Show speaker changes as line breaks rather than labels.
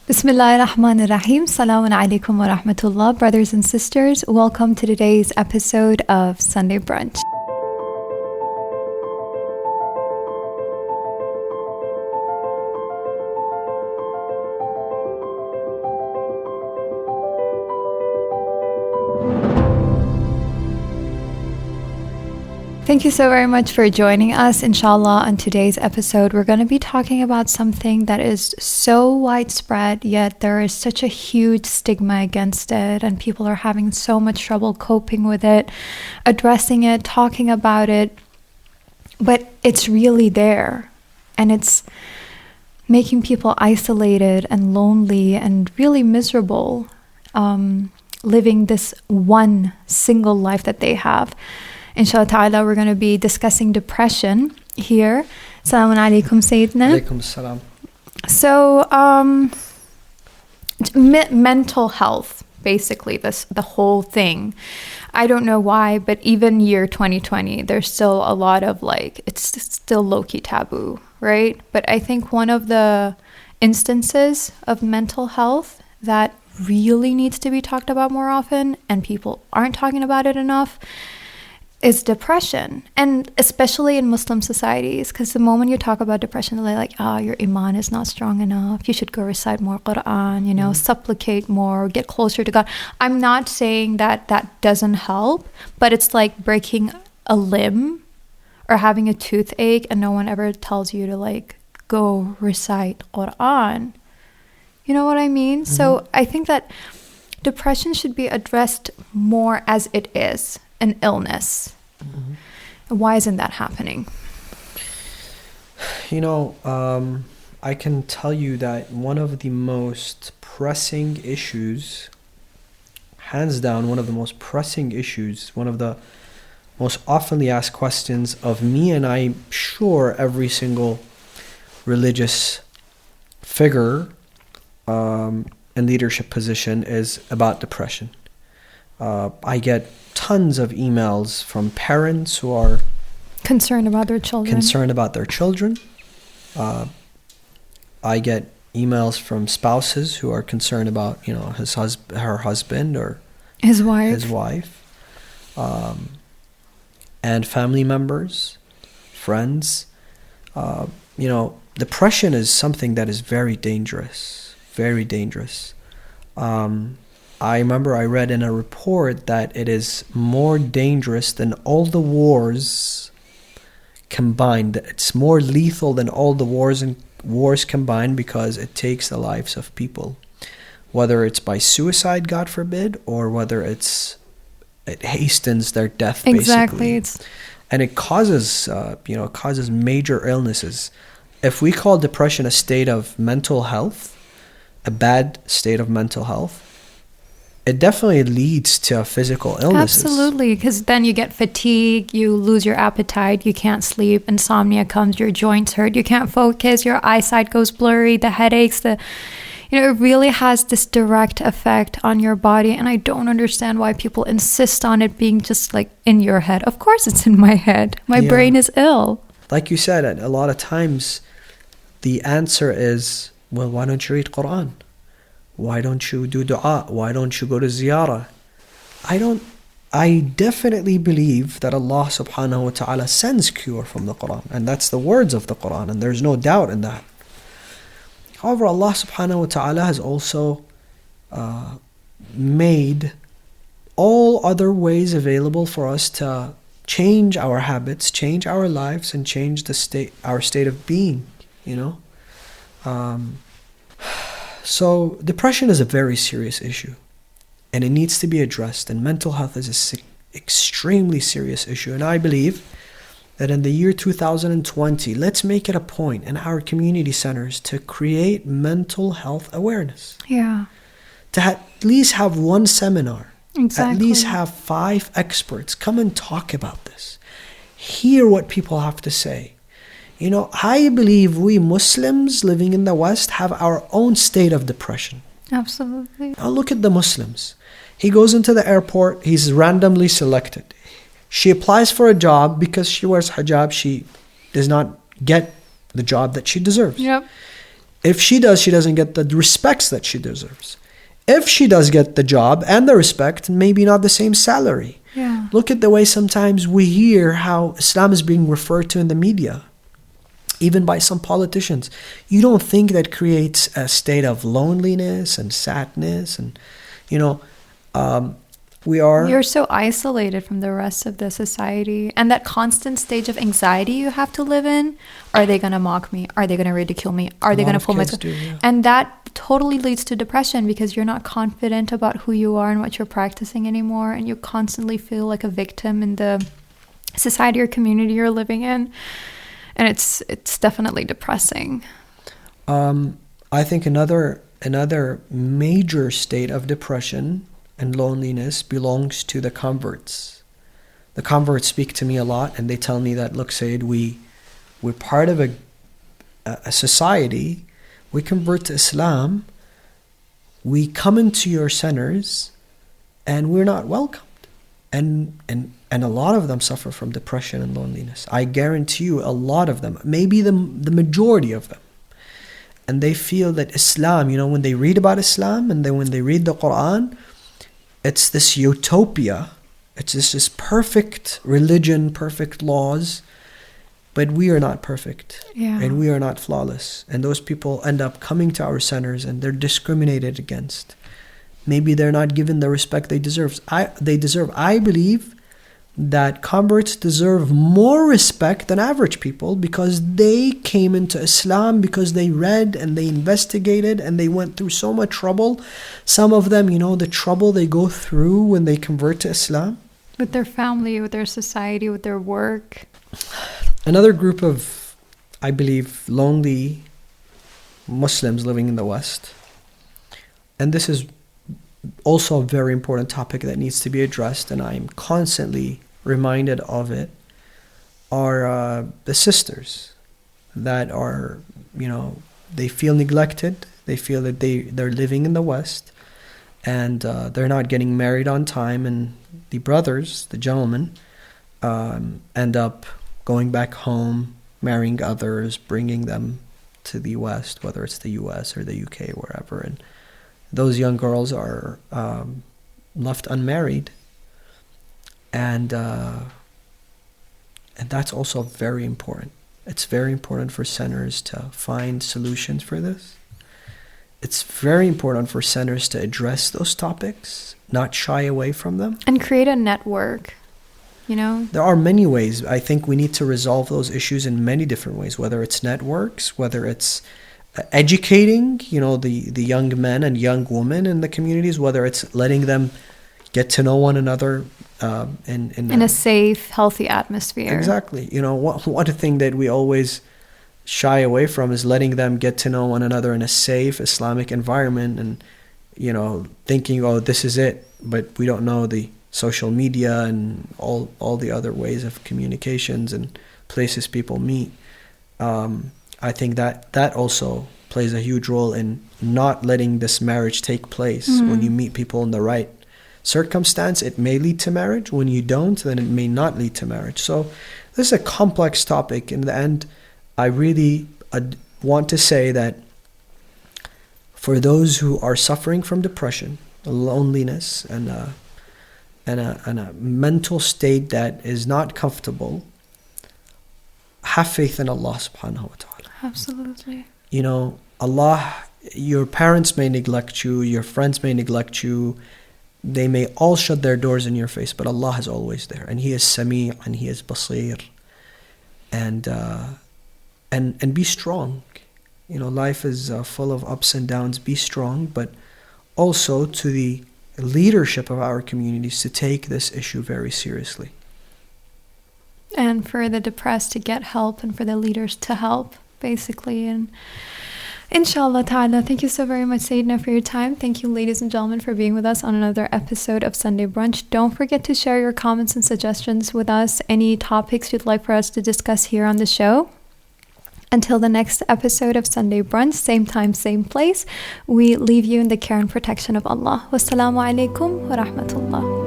Bismillahirrahmanirrahim. Assalamu alaikum wa rahmatullah. Brothers and sisters, welcome to today's episode of Sunday Brunch. Thank you so very much for joining us, inshallah. On today's episode, we're going to be talking about something that is so widespread, yet there is such a huge stigma against it, and people are having so much trouble coping with it, addressing it, talking about it. But it's really there, and it's making people isolated and lonely and really miserable, living this one single life that they have. Inshallah ta'ala, we're going to be discussing depression here. Assalamu alaikum, Sayyidina.
Alaikum salam.
So, mental health, basically, the whole thing. I don't know why, but even year 2020, there's still a lot of it's still low-key taboo, right? But I think one of the instances of mental health that really needs to be talked about more often, and people aren't talking about it enough, is depression, and especially in Muslim societies, because the moment you talk about depression, they're like, your iman is not strong enough, you should go recite more Quran, supplicate more, get closer to God. I'm not saying that that doesn't help, but it's like breaking a limb or having a toothache and no one ever tells you to go recite Quran. You know what I mean? Mm-hmm. So I think that depression should be addressed more as it is, an illness. Mm-hmm. Why isn't that happening?
I can tell you that one of the most pressing issues, hands down, one of the most pressing issues, one of the most oftenly asked questions of me, and I'm sure every single religious figure in leadership position, is about depression. I get tons of emails from parents who are
concerned about their children. I get emails from spouses who are concerned about, her husband or his wife,
and family members, friends. Depression is something that is very dangerous, very dangerous. I remember I read in a report that it is more dangerous than all the wars combined. It's more lethal than all the wars combined because it takes the lives of people, whether it's by suicide, God forbid, or whether it hastens their death, basically.
Exactly.
And it causes major illnesses. If we call depression a state of mental health, a bad state of mental health, it definitely leads to physical illnesses.
Absolutely, because then you get fatigue, you lose your appetite, you can't sleep, insomnia comes, your joints hurt, you can't focus, your eyesight goes blurry, the headaches, it really has this direct effect on your body, and I don't understand why people insist on it being just in your head. Of course it's in my head. My brain is ill.
Like you said, a lot of times the answer is, well, why don't you read Quran? Why don't you do dua? Why don't you go to ziyarah? I definitely believe that Allah subhanahu wa ta'ala sends cure from the Quran. And that's the words of the Quran. And there's no doubt in that. However, Allah subhanahu wa ta'ala has also made all other ways available for us to change our habits, change our lives, and change our state of being, So depression is a very serious issue, and it needs to be addressed, and mental health is an extremely serious issue. And I believe that in the year 2020, let's make it a point in our community centers to create mental health awareness.
Yeah.
To at least have one seminar.
Exactly.
At least have 5 experts come and talk about this. Hear what people have to say. I believe we Muslims living in the West have our own state of depression.
Absolutely.
Now look at the Muslims. He goes into the airport, he's randomly selected. She applies for a job because she wears hijab, she does not get the job that she deserves.
Yep.
If she does, she doesn't get the respects that she deserves. If she does get the job and the respect, maybe not the same salary.
Yeah.
Look at the way sometimes we hear how Islam is being referred to in the media, even by some politicians. You don't think that creates a state of loneliness and sadness? And, you're
so isolated from the rest of the society, and that constant stage of anxiety you have to live in. Are they going to mock me? Are they going to ridicule me? Are they going to pull my... And that totally leads to depression, because you're not confident about who you are and what you're practicing anymore, and you constantly feel like a victim in the society or community you're living in, and it's definitely depressing.
I think another major state of depression and loneliness belongs to the converts. The converts speak to me a lot, and they tell me that, look, Sayyid, we're part of a society. We convert to Islam. We come into your centers, and we're not welcomed. And a lot of them suffer from depression and loneliness. I guarantee you, a lot of them, maybe the majority of them. And they feel that Islam, when they read about Islam and then when they read the Quran, it's this utopia. It's this perfect religion, perfect laws. But we are not perfect.
Yeah.
And we are not flawless. And those people end up coming to our centers and they're discriminated against. Maybe they're not given the respect they deserve. I believe that converts deserve more respect than average people, because they came into Islam, because they read and they investigated and they went through so much trouble. Some of them, the trouble they go through when they convert to Islam.
With their family, with their society, with their work.
Another group of, I believe, lonely Muslims living in the West, and this is also a very important topic that needs to be addressed, and I'm constantly reminded of it, are the sisters that are, they feel neglected. They feel that they're living in the West, and they're not getting married on time, and the brothers, the gentlemen, end up going back home, marrying others, bringing them to the West, whether it's the US or the UK or wherever, and those young girls are left unmarried, and that's also very important. It's very important for centers to find solutions for this. It's very important for centers to address those topics, not shy away from them.
And create a network, There
are many ways. I think we need to resolve those issues in many different ways, whether it's networks, whether it's educating, the young men and young women in the communities, whether it's letting them get to know one another in
a safe, healthy atmosphere.
Exactly. One thing that we always shy away from is letting them get to know one another in a safe Islamic environment, and thinking, oh, this is it, but we don't know the social media and all the other ways of communications and places people meet. I think that also plays a huge role in not letting this marriage take place. Mm-hmm. When you meet people in the right circumstance, it may lead to marriage. When you don't, then it may not lead to marriage. So this is a complex topic. In the end, I really want to say that for those who are suffering from depression, loneliness, and a mental state that is not comfortable, have faith in Allah subhanahu wa ta'ala.
Absolutely.
Allah, your parents may neglect you, your friends may neglect you, they may all shut their doors in your face, but Allah is always there, and He is Sami' and He is Basir. And be strong. Life is full of ups and downs. Be strong, but also to the leadership of our communities to take this issue very seriously.
And for the depressed to get help, and for the leaders to help, basically. And inshallah ta'ala, thank you so very much, Zaynab, for your time. Thank you, ladies and gentlemen, for being with us on another episode of Sunday Brunch. Don't forget to share your comments and suggestions with us, any topics you'd like for us to discuss here on the show. Until the next episode of Sunday Brunch, same time, same place, we leave you in the care and protection of Allah. Wassalamu alaikum wa rahmatullah.